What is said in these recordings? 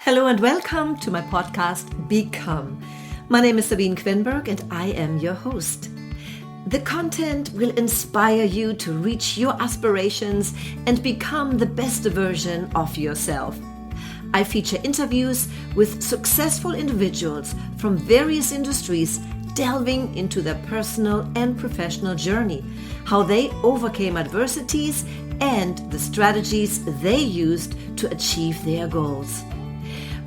Hello and welcome to my podcast, Become. My name is Sabine Kvenberg and I am your host. The content will inspire you to reach your aspirations and become the best version of yourself. I feature interviews with successful individuals from various industries delving into their personal and professional journey, how they overcame adversities and the strategies they used to achieve their goals.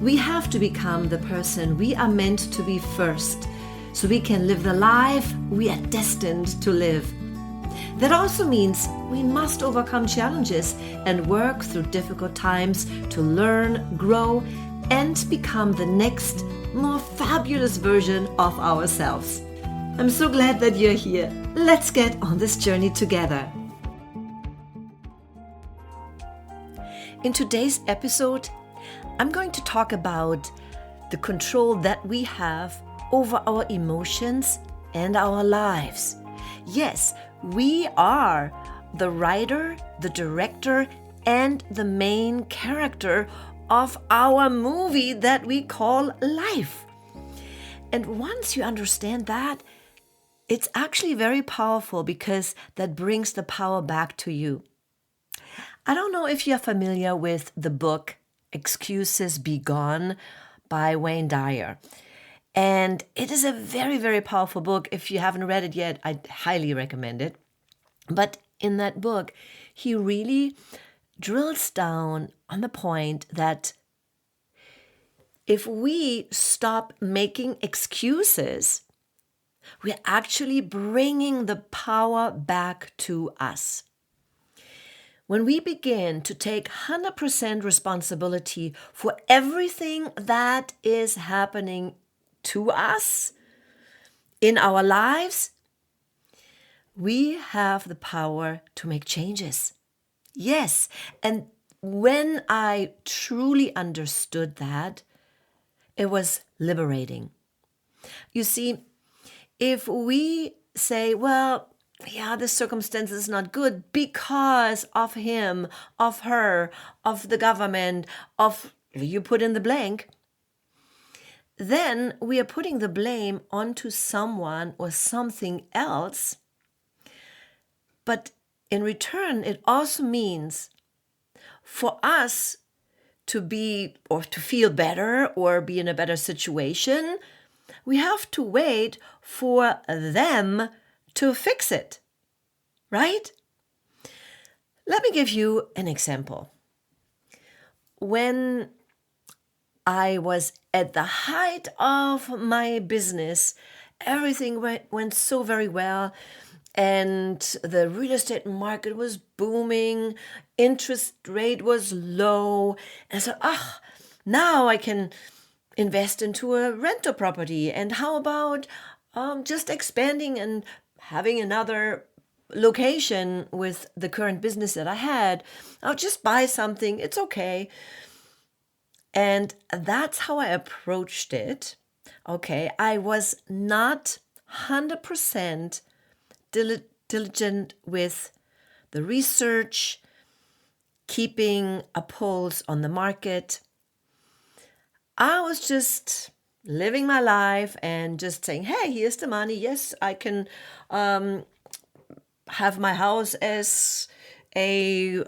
We have to become the person we are meant to be first, so we can live the life we are destined to live. That also means we must overcome challenges and work through difficult times to learn, grow, and become the next, more fabulous version of ourselves. I'm so glad that you're here. Let's get on this journey together. In today's episode, I'm going to talk about the control that we have over our emotions and our lives. Yes, we are the writer, the director, and the main character of our movie that we call life. And once you understand that, it's actually very powerful because that brings the power back to you. I don't know if you're familiar with the book Excuses Be Gone by Wayne Dyer. And it is a very, very powerful book. If you haven't read it yet, I highly recommend it. But in that book, he really drills down on the point that if we stop making excuses, we're actually bringing the power back to us. When we begin to take 100% responsibility for everything that is happening to us in our lives, we have the power to make changes. Yes, and when I truly understood that, it was liberating. You see, if we say, well, yeah, this circumstance is not good because of him, of her, of the government, of you put in the blank, then we are putting the blame onto someone or something else. But in return, it also means for us to be or to feel better or be in a better situation, we have to wait for them to fix it, right? Let me give you an example. When I was at the height of my business, everything went so very well, and the real estate market was booming, interest rate was low, and so, now I can invest into a rental property, and how about just expanding and having another location with the current business that I had. I'll just buy something, it's okay. And that's how I approached it. Okay, I was not 100% diligent with the research, keeping a pulse on the market. I was just living my life and just saying, hey, here's the money. Yes, I can have my house as a,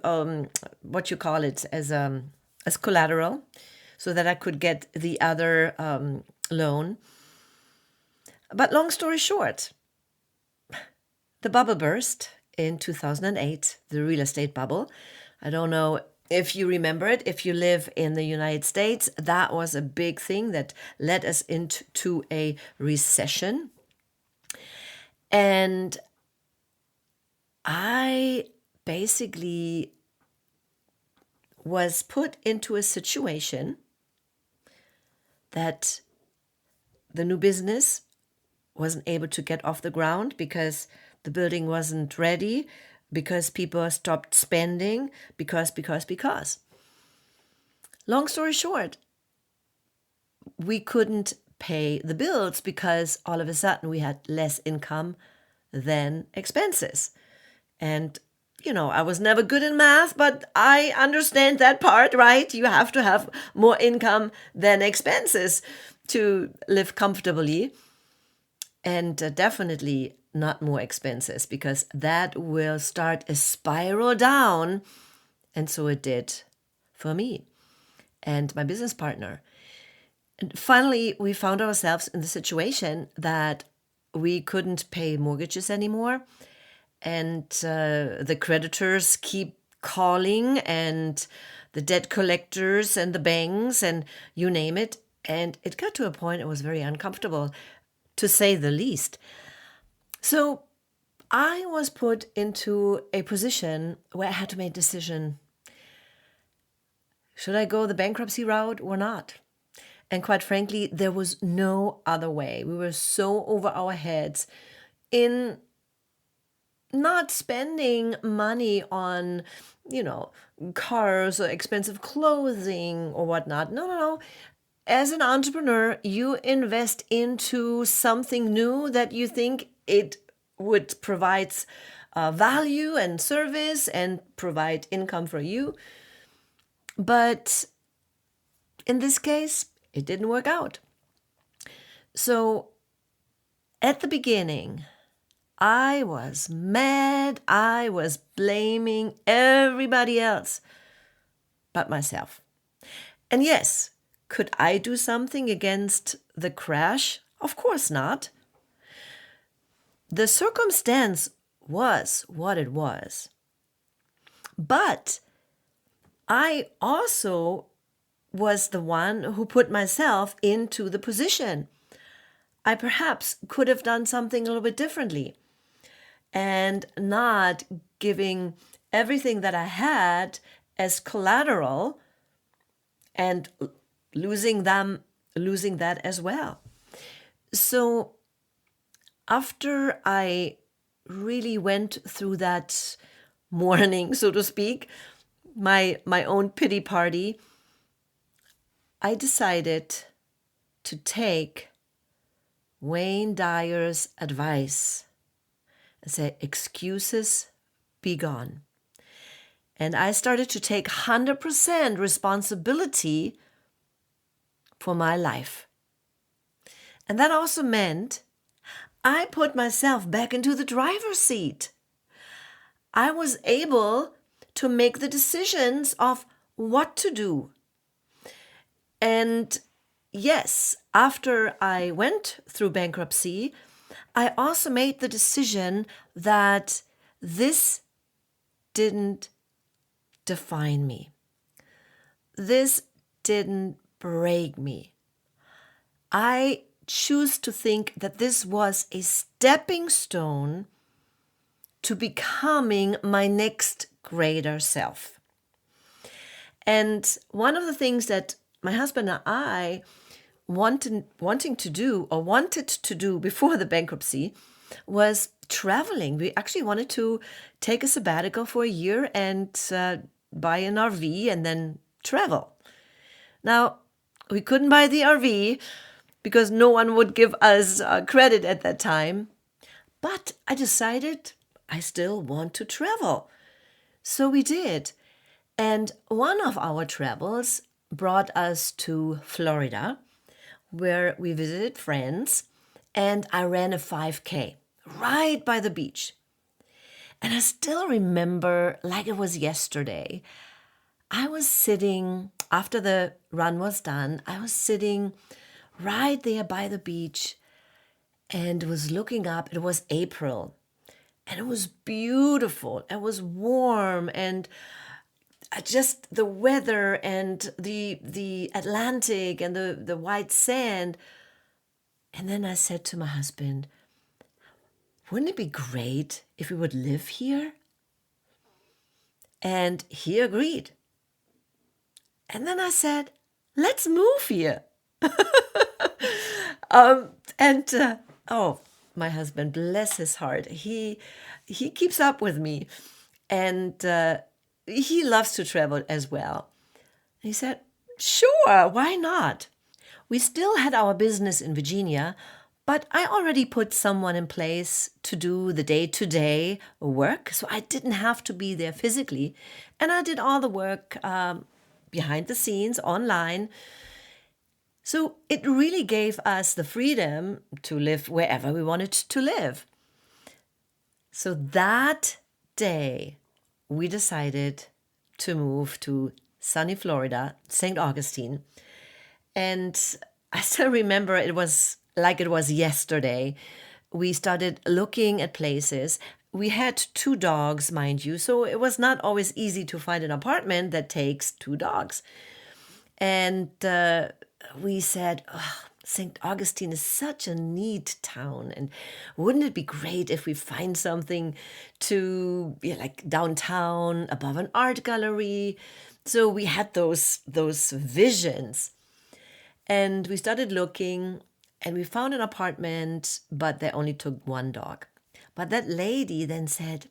as collateral so that I could get the other loan. But long story short, the bubble burst in 2008, the real estate bubble. I don't know if you remember it. If you live in the United States, that was a big thing that led us into a recession. And I basically was put into a situation that the new business wasn't able to get off the ground because the building wasn't ready, because people stopped spending, because. Long story short, we couldn't pay the bills because all of a sudden we had less income than expenses. And I was never good in math, but I understand that part, right? You have to have more income than expenses to live comfortably. And definitely not more expenses, because that will start a spiral down. And so it did for me and my business partner. And finally, we found ourselves in the situation that we couldn't pay mortgages anymore. And the creditors keep calling, and the debt collectors and the banks and you name it. And it got to a point it was very uncomfortable, to say the least. So I was put into a position where I had to make a decision. Should I go the bankruptcy route or not? And quite frankly, there was no other way. We were so over our heads in not spending money on, cars or expensive clothing or whatnot. No. As an entrepreneur, you invest into something new that you think it would provide value and service and provide income for you. But in this case, it didn't work out. So at the beginning, I was mad. I was blaming everybody else but myself. And yes, could I do something against the crash? Of course not. The circumstance was what it was. But I also was the one who put myself into the position. I perhaps could have done something a little bit differently and not giving everything that I had as collateral and losing that as well. So after I really went through that morning, so to speak, my own pity party, I decided to take Wayne Dyer's advice and say, excuses be gone. And I started to take 100% responsibility for my life. And that also meant I put myself back into the driver's seat. I was able to make the decisions of what to do. And yes, after I went through bankruptcy, I also made the decision that this didn't define me. This didn't break me. I choose to think that this was a stepping stone to becoming my next greater self. And one of the things that my husband and I wanted to do before the bankruptcy was traveling. We actually wanted to take a sabbatical for a year and buy an RV and then travel. Now, we couldn't buy the RV because no one would give us credit at that time. But I decided I still want to travel. So we did. And one of our travels brought us to Florida, where we visited friends, and I ran a 5K right by the beach. And I still remember, like it was yesterday, I was sitting, after the run was done, I was sitting right there by the beach and was looking up. It was April, and it was beautiful. It was warm, and just the weather and the Atlantic and the white sand. And then I said to my husband, wouldn't it be great if we would live here? And he agreed. And then I said, let's move here. My husband, bless his heart, he keeps up with me, and he loves to travel as well. He said, sure, why not? We still had our business in Virginia, But I already put someone in place to do the day-to-day work, so I didn't have to be there physically. And I did all the work behind the scenes, online. So it really gave us the freedom to live wherever we wanted to live. So that day, we decided to move to sunny Florida, St. Augustine. And I still remember it was like it was yesterday. We started looking at places. We had 2 dogs, mind you, so it was not always easy to find an apartment that takes 2 dogs. And we said, oh, St. Augustine is such a neat town, and wouldn't it be great if we find something to like downtown, above an art gallery? So we had those visions. And we started looking, and we found an apartment, but they only took 1 dog. But that lady then said,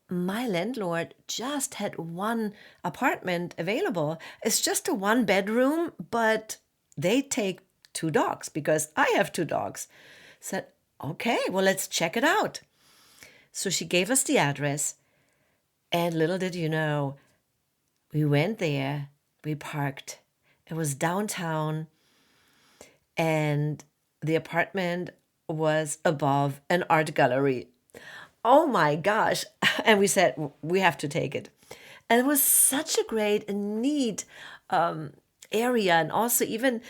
my landlord just had 1 apartment available. It's just a 1-bedroom, but they take 2 dogs because I have 2 dogs. Said, okay, well, let's check it out. So she gave us the address, and little did you know, we went there, we parked. It was downtown, and the apartment was above an art gallery. Oh my gosh. And we said, we have to take it. And it was such a great and neat area. And also even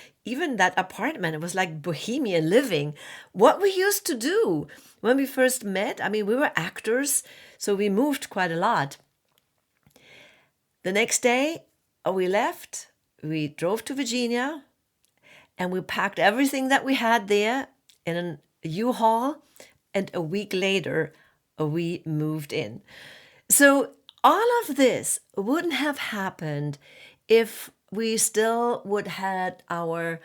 that apartment, it was like bohemian living. What we used to do when we first met, we were actors, so we moved quite a lot. The next day, we left. We drove to Virginia, and we packed everything that we had there in a U-Haul, and a week later, we moved in. So all of this wouldn't have happened if we still would had all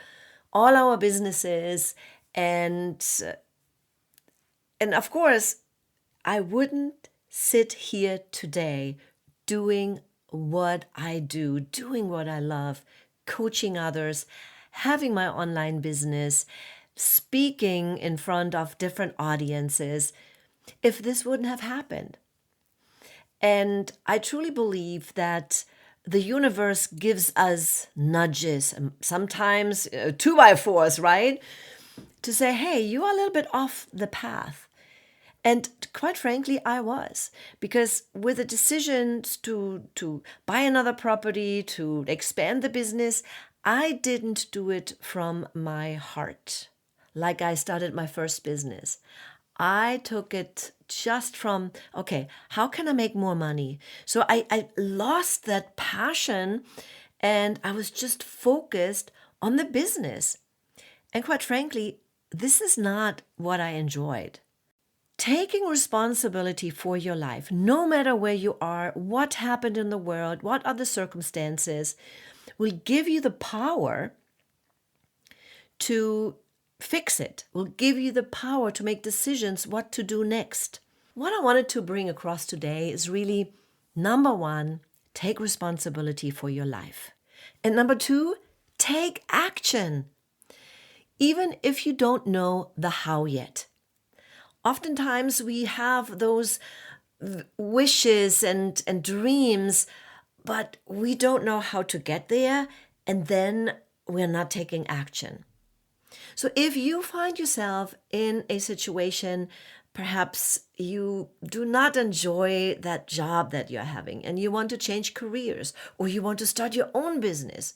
our businesses, and of course, I wouldn't sit here today doing what I do, doing what I love, coaching others, having my online business, speaking in front of different audiences, if this wouldn't have happened. And I truly believe that the universe gives us nudges, sometimes 2x4s, right? To say, hey, you are a little bit off the path. And quite frankly, I was, because with the decisions to buy another property, to expand the business, I didn't do it from my heart, like I started my first business. I took it just from, okay, how can I make more money? So I lost that passion, and I was just focused on the business. And quite frankly, this is not what I enjoyed. Taking responsibility for your life, no matter where you are, what happened in the world, what are the circumstances, will give you the power to fix it, will give you the power to make decisions what to do next. What I wanted to bring across today is really, number 1, take responsibility for your life. And number 2, take action. Even if you don't know the how yet. Oftentimes we have those wishes and dreams, but we don't know how to get there, and then we're not taking action. So if you find yourself in a situation, perhaps you do not enjoy that job that you're having, and you want to change careers, or you want to start your own business,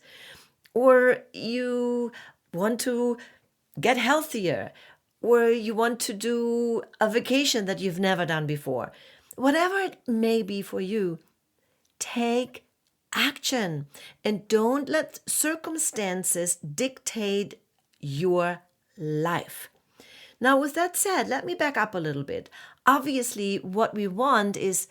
or you want to get healthier, or you want to do a vacation that you've never done before. Whatever it may be for you, take action and don't let circumstances dictate your life. Now, with that said, let me back up a little bit. Obviously, what we want is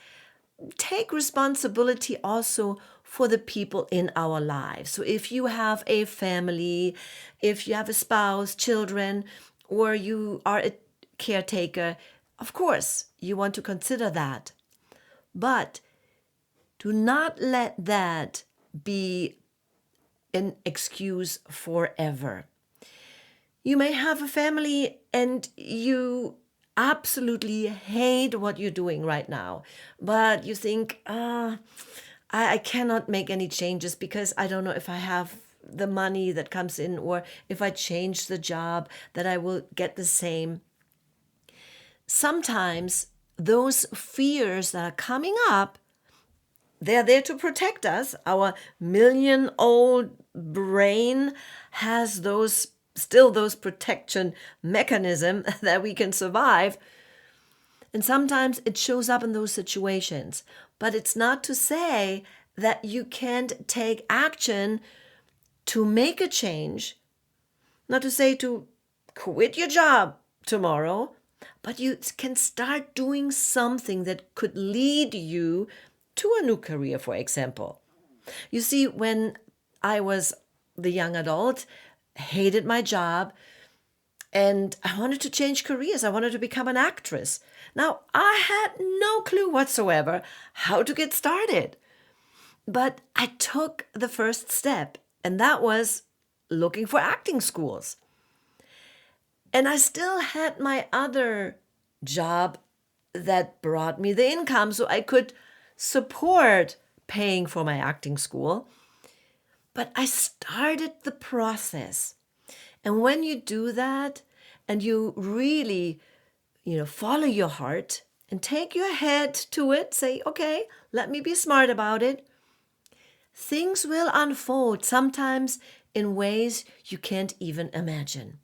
take responsibility also for the people in our lives. So if you have a family, if you have a spouse, children, or you are a caretaker, of course, you want to consider that. But do not let that be an excuse forever. You may have a family and you absolutely hate what you're doing right now, but you think, I cannot make any changes because I don't know if I have the money that comes in, or if I change the job that I will get the same. Sometimes those fears that are coming up, they're there to protect us. Our million-old brain has those protection mechanism that we can survive. And sometimes it shows up in those situations. But it's not to say that you can't take action to make a change. Not to say to quit your job tomorrow, but you can start doing something that could lead you to a new career, for example. You see, when I was the young adult, hated my job, and I wanted to change careers. I wanted to become an actress. Now, I had no clue whatsoever how to get started. But I took the first step, and that was looking for acting schools. And I still had my other job that brought me the income, so I could support paying for my acting school. But I started the process. And when you do that and you really, follow your heart and take your head to it, say, okay, let me be smart about it, things will unfold, sometimes in ways you can't even imagine.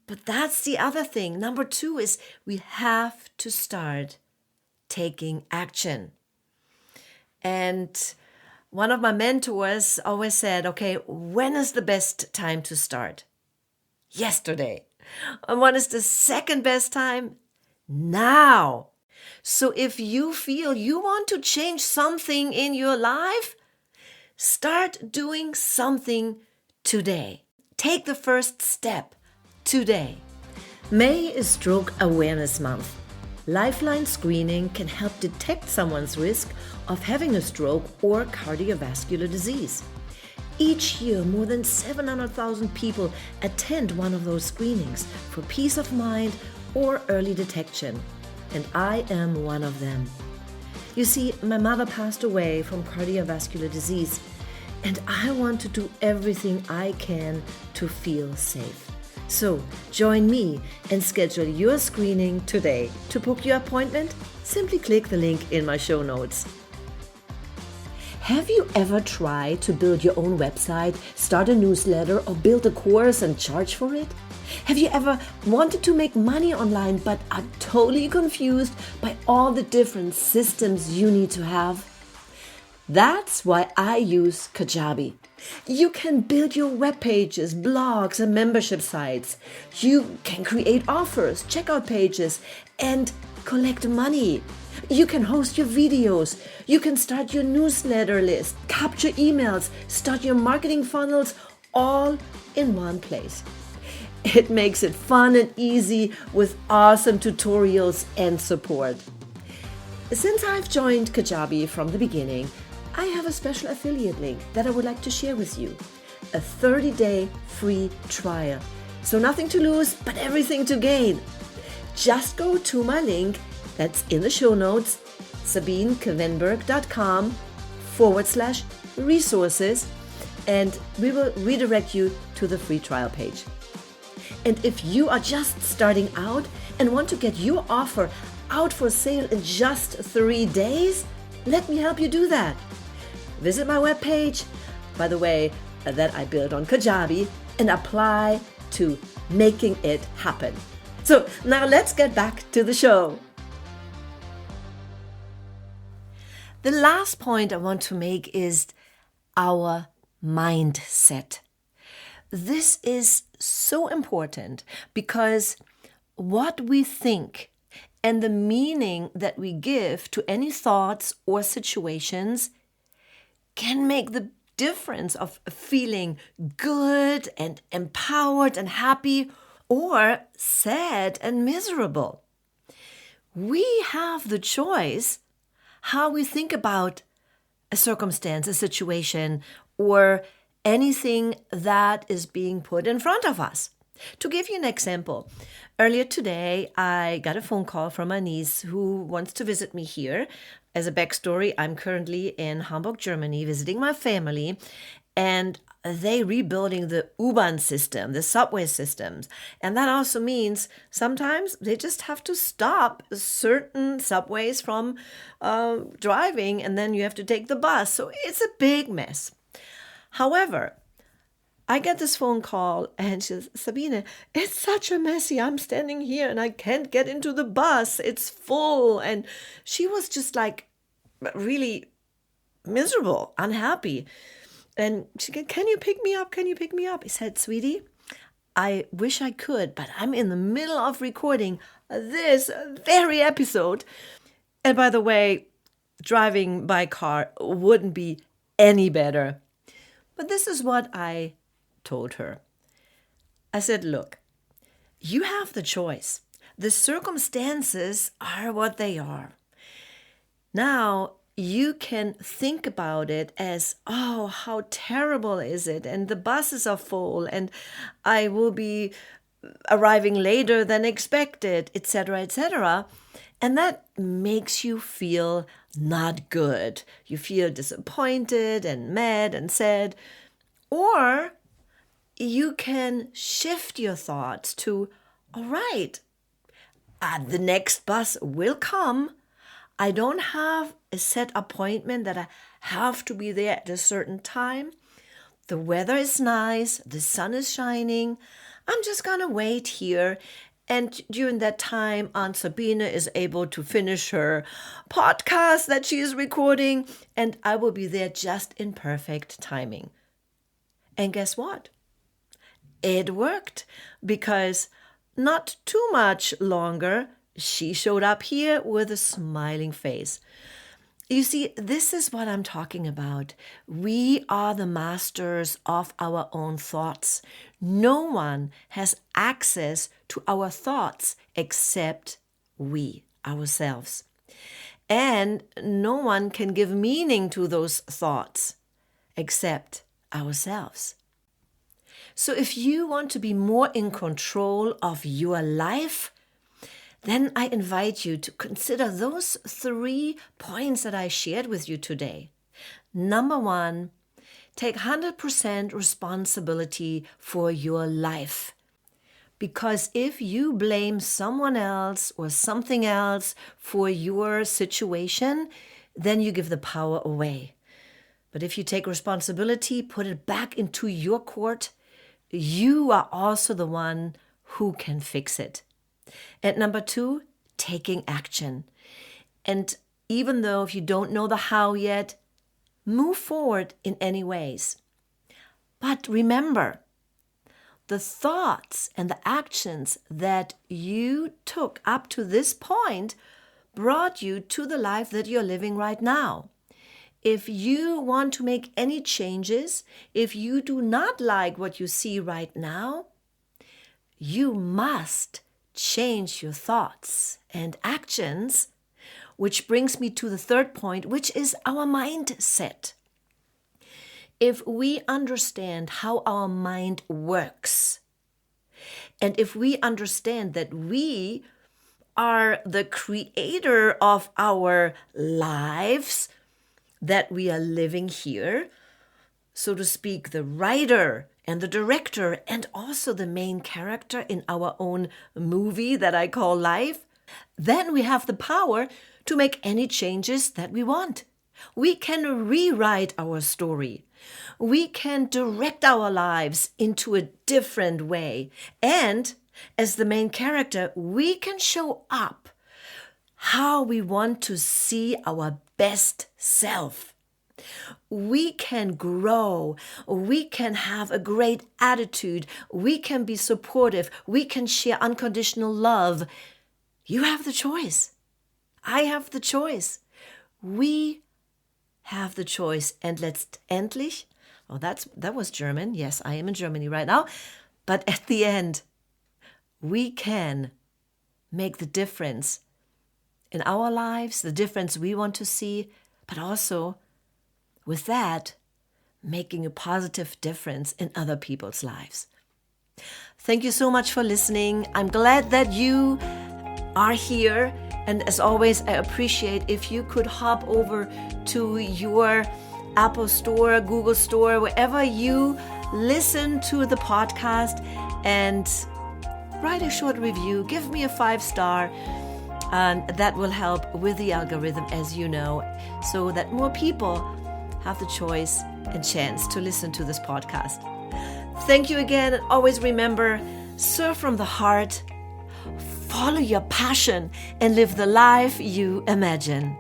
But that's the other thing. Number 2 is we have to start taking action. And one of my mentors always said, okay, when is the best time to start? Yesterday. And when is the second best time? Now. So if you feel you want to change something in your life, start doing something today. Take the first step today. May is Stroke Awareness Month. Lifeline Screening can help detect someone's risk of having a stroke or cardiovascular disease. Each year, more than 700,000 people attend one of those screenings for peace of mind or early detection, and I am one of them. You see, my mother passed away from cardiovascular disease, and I want to do everything I can to feel safe. So join me and schedule your screening today. To book your appointment, simply click the link in my show notes. Have you ever tried to build your own website, start a newsletter, or build a course and charge for it? Have you ever wanted to make money online but are totally confused by all the different systems you need to have? That's why I use Kajabi. You can build your web pages, blogs, and membership sites. You can create offers, checkout pages, and collect money. You can host your videos. You can start your newsletter list, capture emails, start your marketing funnels, all in one place. It makes it fun and easy with awesome tutorials and support. Since I've joined Kajabi from the beginning, I have a special affiliate link that I would like to share with you. A 30-day free trial. So nothing to lose, but everything to gain. Just go to my link that's in the show notes, sabinekvenberg.com/resources, and we will redirect you to the free trial page. And if you are just starting out and want to get your offer out for sale in just 3 days, let me help you do that. Visit my webpage, by the way, that I built on Kajabi, and apply to making it happen. So now let's get back to the show. The last point I want to make is our mindset. This is so important because what we think and the meaning that we give to any thoughts or situations can make the difference of feeling good and empowered and happy, or sad and miserable. We have the choice how we think about a circumstance, a situation, or anything that is being put in front of us. To give you an example, earlier today, I got a phone call from my niece who wants to visit me here. As a backstory, I'm currently in Hamburg, Germany, visiting my family, and they rebuilding the U-Bahn system, the subway systems. And that also means sometimes they just have to stop certain subways from driving, and then you have to take the bus. So it's a big mess. However, I get this phone call and she says, Sabine, it's such a messy. I'm standing here and I can't get into the bus. It's full. And she was just like really miserable, unhappy. And she said, can you pick me up? Can you pick me up? I said, sweetie, I wish I could, but I'm in the middle of recording this very episode. And by the way, driving by car wouldn't be any better. But this is what I told her. I said, look, you have the choice. The circumstances are what they are. Now, you can think about it as, oh, how terrible is it? And the buses are full and I will be arriving later than expected, etc., etc. And that makes you feel not good. You feel disappointed and mad and sad. Or you can shift your thoughts to, all right, the next bus will come. I don't have a set appointment that I have to be there at a certain time. The weather is nice. The sun is shining. I'm just going to wait here. And during that time, Aunt Sabine is able to finish her podcast that she is recording. And I will be there just in perfect timing. And guess what? It worked, because not too much longer, she showed up here with a smiling face. You see, this is what I'm talking about. We are the masters of our own thoughts. No one has access to our thoughts except we, ourselves. And no one can give meaning to those thoughts except ourselves. So if you want to be more in control of your life, then I invite you to consider those 3 points that I shared with you today. Number 1, take 100% responsibility for your life. Because if you blame someone else or something else for your situation, then you give the power away. But if you take responsibility, put it back into your court, you are also the one who can fix it. And number 2, taking action. And even though if you don't know the how yet, move forward in any ways. But remember, the thoughts and the actions that you took up to this point brought you to the life that you're living right now. If you want to make any changes, if you do not like what you see right now, you must change your thoughts and actions, which brings me to the 3rd point, which is our mindset. If we understand how our mind works, and if we understand that we are the creator of our lives, that we are living here, so to speak, the writer and the director and also the main character in our own movie that I call life, then we have the power to make any changes that we want. We can rewrite our story. We can direct our lives into a different way. And as the main character, we can show up how we want to see our best self. We can grow. We can have a great attitude. We can be supportive. We can share unconditional love. You have the choice. I have the choice. We have the choice. And letztendlich, that was German. Yes, I am in Germany right now. But at the end, we can make the difference in our lives, the difference we want to see, but also with that, making a positive difference in other people's lives. Thank you so much for listening. I'm glad that you are here. And as always, I appreciate if you could hop over to your Apple Store, Google Store, wherever you listen to the podcast, and write a short review. Give me a 5-star. That will help with the algorithm, as you know, so that more people have the choice and chance to listen to this podcast. Thank you again. And always remember, serve from the heart, follow your passion, and live the life you imagine.